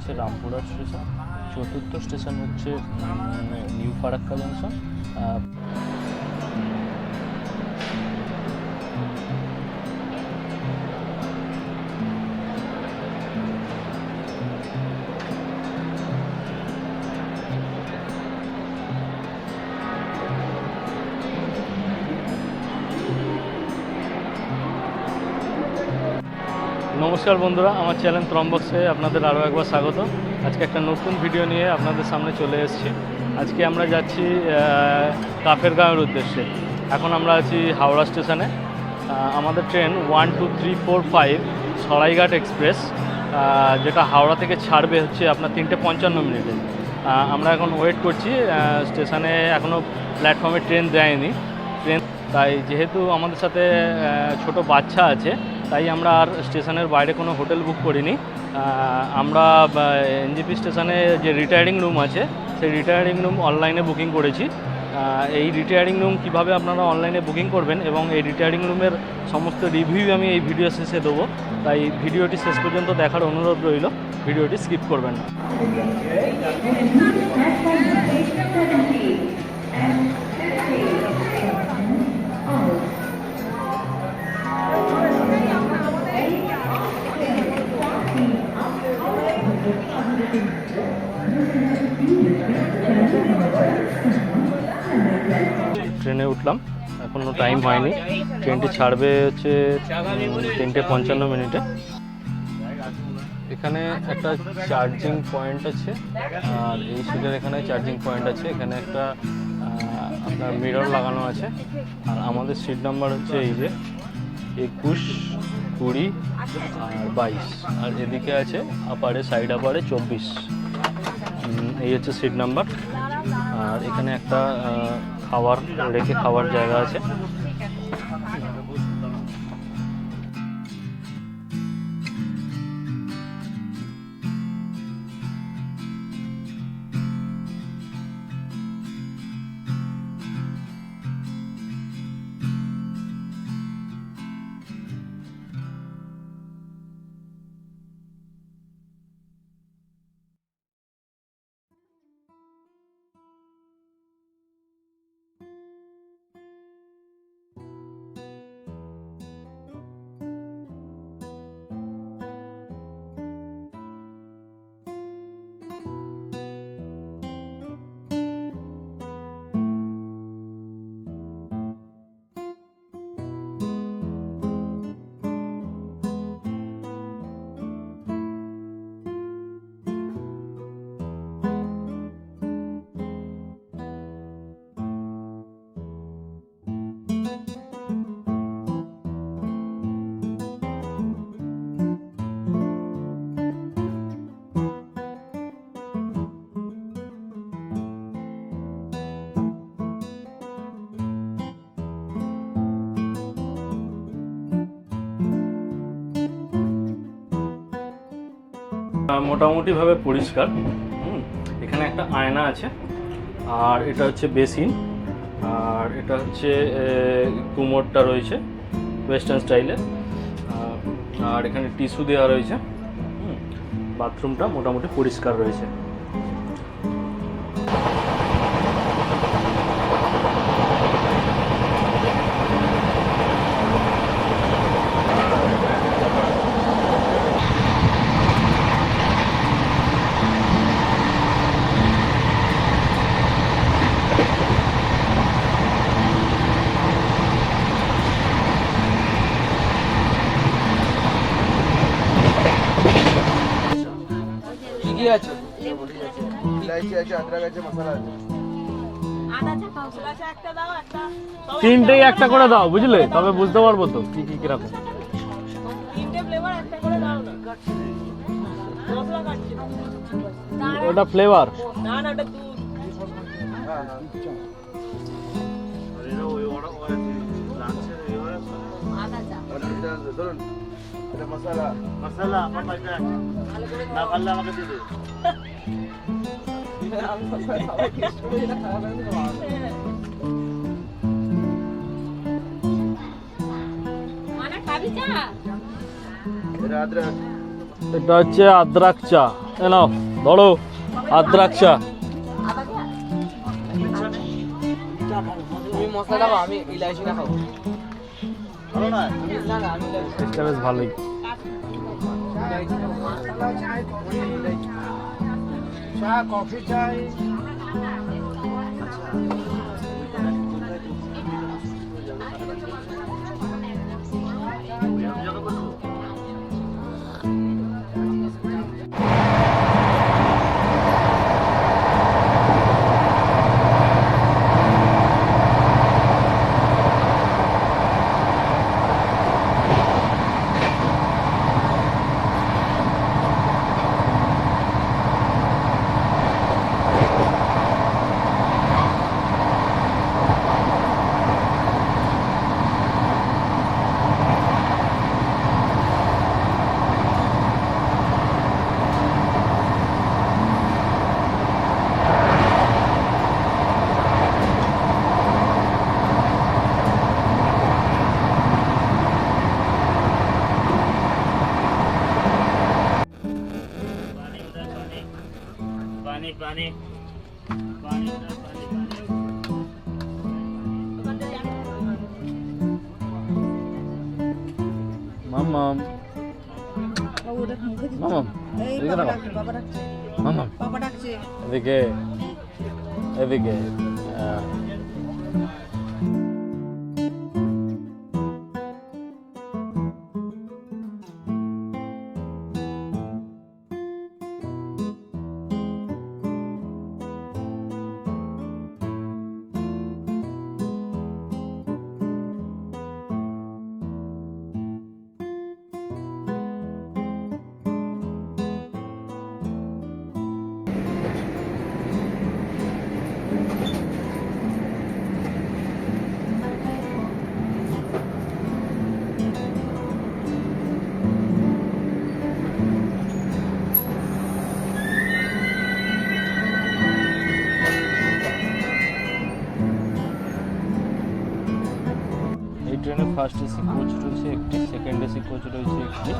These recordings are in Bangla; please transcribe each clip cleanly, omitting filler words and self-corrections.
হচ্ছে রামপুরা স্টেশন, চতুর্থ স্টেশন হচ্ছে নিউ ফারাক্কা জংশন। নমস্কার বন্ধুরা, আমার চ্যানেল ত্রম্বক্সে আপনাদের আরও একবার স্বাগত। আজকে একটা নতুন ভিডিও নিয়ে আপনাদের সামনে চলে এসেছি। আজকে আমরা যাচ্ছি কাফেরগাঁওয়ের উদ্দেশ্যে। এখন আমরা আছি হাওড়া স্টেশনে। আমাদের ট্রেন 1, 2, 3, 4, 5 সরাইঘাট এক্সপ্রেস, যেটা হাওড়া থেকে ছাড়বে হচ্ছে আপনার 3:55 মিনিটে। আমরা এখন ওয়েট করছি স্টেশনে, এখনও প্ল্যাটফর্মে ট্রেন দেয়নি ট্রেন। তাই যেহেতু আমাদের সাথে ছোট বাচ্চা আছে, তাই আমরা আর স্টেশনের বাইরে কোনো হোটেল বুক করিনি। আমরা এনজেপি স্টেশনে যে রিটায়ারিং রুম আছে, সেই রিটায়ারিং রুম অনলাইনে বুকিং করেছি। এই রিটায়ারিং রুম কীভাবে আপনারা অনলাইনে বুকিং করবেন এবং এই রিটায়ারিং রুমের সমস্ত রিভিউ আমি এই ভিডিও শেষে দেবো, তাই ভিডিওটি শেষ পর্যন্ত দেখার অনুরোধ রইল, ভিডিওটি স্কিপ করবেন না। ট্রেনে উঠলাম, এখনও টাইম হয়নি। ট্রেনটি ছাড়বে হচ্ছে 3:55 মিনিটে। এখানে একটা চার্জিং পয়েন্ট আছে, আর এই সিটের এখানে চার্জিং পয়েন্ট আছে। এখানে একটা আপনার মিরর লাগানো আছে। আর আমাদের সিট নাম্বার হচ্ছে এই যে 21, 20 আর 22। আর এদিকে আছে আপারে, সাইড আপারে 24। এই হচ্ছে সিট নাম্বার। আর এখানে একটা খাবার রেখে খাওয়ার জায়গা আছে। মোটামুটিভাবে পরিষ্কার। এখানে একটা আয়না আছে, আর এটা হচ্ছে বেসিন, আর এটা হচ্ছে কুমোরটা রয়েছে ওয়েস্টার্ন স্টাইলে, আর এখানে টিস্যু দেওয়া রয়েছে। বাথরুমটা মোটামুটি পরিষ্কার রয়েছে। তিনটেই একটা করে দাও, বুঝলে? তবে বুঝতে পারবো তো কি কি কিরকম। ওটা ফ্লেভার, মশলা মশলা না পারলে আমাকে দিয়ে দে। এটা হচ্ছে আদ্রাক চা। এ নাও ধরো আদ্রাক্ষা। তুমি মশলা খাবো, আমি ইলাইচিটা খাবো। টেস্টটা বেশ ভালোই। চা কফি চাই। মাম্মাম মাম্মাম এদিকে দেখো, মাম্মাম এদিকে এদিকে। এই ট্রেনে ফার্স্ট এসি কোচ রয়েছে একটি, সেকেন্ড এসি কোচ রয়েছে একটি,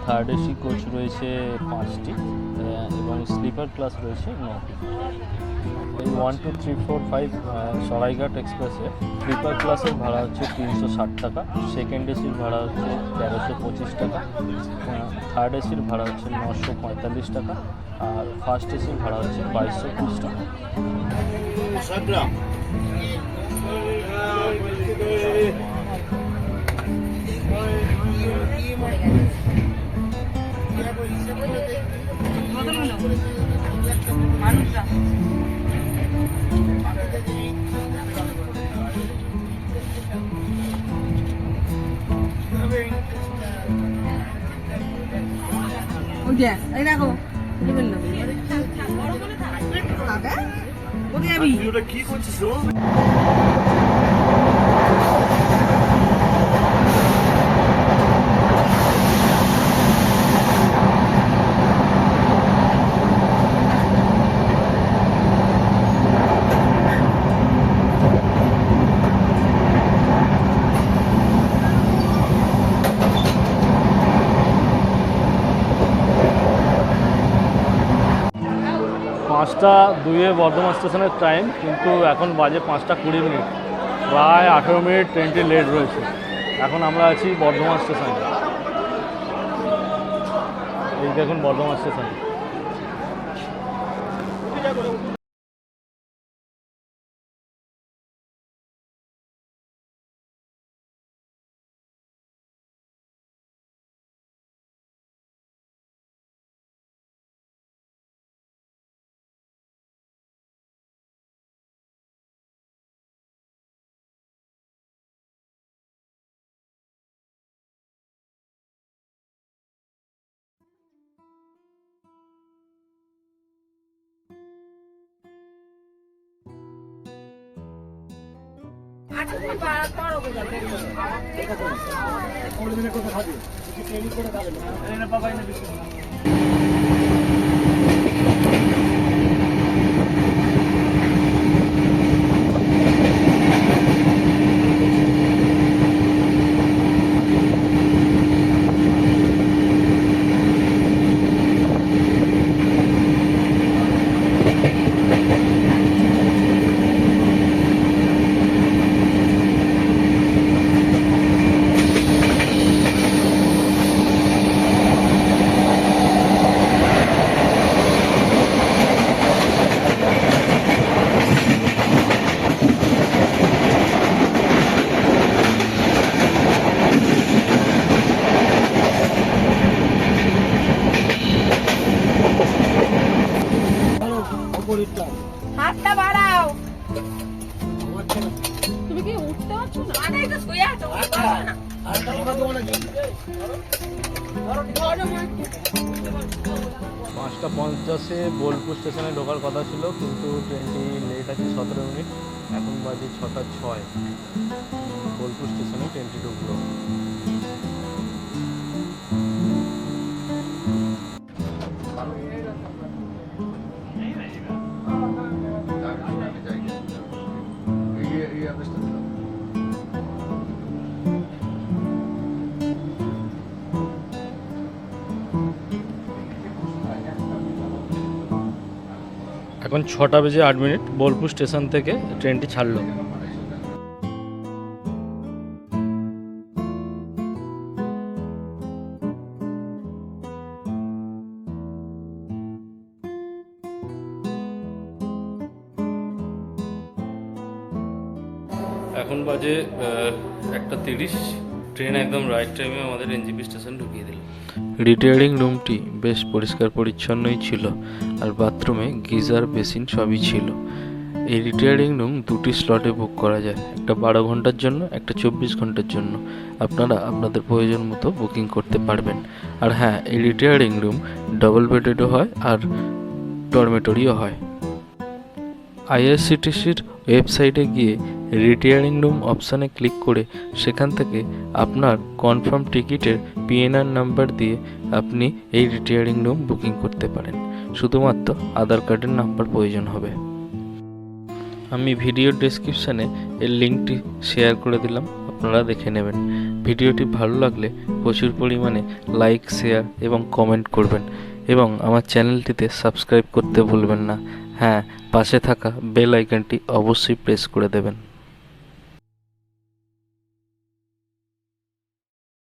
থার্ড এসি কোচ রয়েছে 5টি এবং স্লিপার ক্লাস রয়েছে 9টি। এই 1 2 3 4 5 সরাইঘাট এক্সপ্রেসে স্লিপার ক্লাসের ভাড়া হচ্ছে 360 টাকা, সেকেন্ড এসির ভাড়া হচ্ছে 1325 টাকা, থার্ড এসির ভাড়া হচ্ছে 945 টাকা, আর ফার্স্ট এসির ভাড়া হচ্ছে 2230 টাকা। কি করছিস? পাঁচটা দুইয়ে বর্ধমান স্টেশনের টাইম, কিন্তু এখন বাজে 5টা 20 মিনিট, প্রায় 18 মিনিট ট্রেনটি লেট রয়েছে। এখন আমরা আছি বর্ধমান স্টেশনে। এই দেখুন বর্ধমান স্টেশন। তুমি কি উঠতে পারছো না? আরে এটা শুয়ে আছো, উঠতে পারছো না। আরেকটা কথা দেবো নাকি? 5:50 বোলপুর স্টেশনে ঢোকার কথা ছিল, কিন্তু ট্রেনটি লেট আছে 17 মিনিট। এখন বাজে 6:06। বোলপুর স্টেশনে ট্রেনটি ঢুকলো। এখন 6:08 বোলপুর স্টেশন থেকে ট্রেনটি ছাড়লো। এখন বাজে 1:30। ট্রেন একদম রাইট টাইমে আমাদের এনজিপি স্টেশন ঢুকিয়ে দিল। রিটায়ারিং রুমটি বেশ পরিষ্কার পরিচ্ছন্নই ছিল, আর বাথরুমে গিজার বেসিন সবই ছিল। এই রিটায়ারিং রুম 2টি স্লটে বুক করা যায়, একটা 12 ঘন্টার জন্য, একটা 24 ঘন্টার জন্য। আপনারা আপনাদের প্রয়োজন মতো বুকিং করতে পারবেন। আর হ্যাঁ, এই রিটায়ারিং রুম ডবল বেডেডও হয় আর ডরমেটরিও হয়। আইআরসিটিসির ওয়েবসাইটে গিয়ে রিটায়ারিং রুম অপশানে ক্লিক করে সেখান থেকে আপনার কনফার্ম টিকিটের পিএনআর নাম্বার দিয়ে আপনি এই রিটায়ারিং রুম বুকিং করতে পারেন। শুধুমাত্র আধার কার্ডের নাম্বার প্রয়োজন হবে। আমি ভিডিওর ডেসক্রিপশানে এর লিঙ্কটি শেয়ার করে দিলাম, আপনারা দেখে নেবেন। ভিডিওটি ভালো লাগলে প্রচুর পরিমাণে লাইক, শেয়ার এবং কমেন্ট করবেন, এবং আমার চ্যানেলটিতে সাবস্ক্রাইব করতে ভুলবেন না। হ্যাঁ, পাশে থাকা বেল আইকনটি অবশ্যই প্রেস করে দেবেন।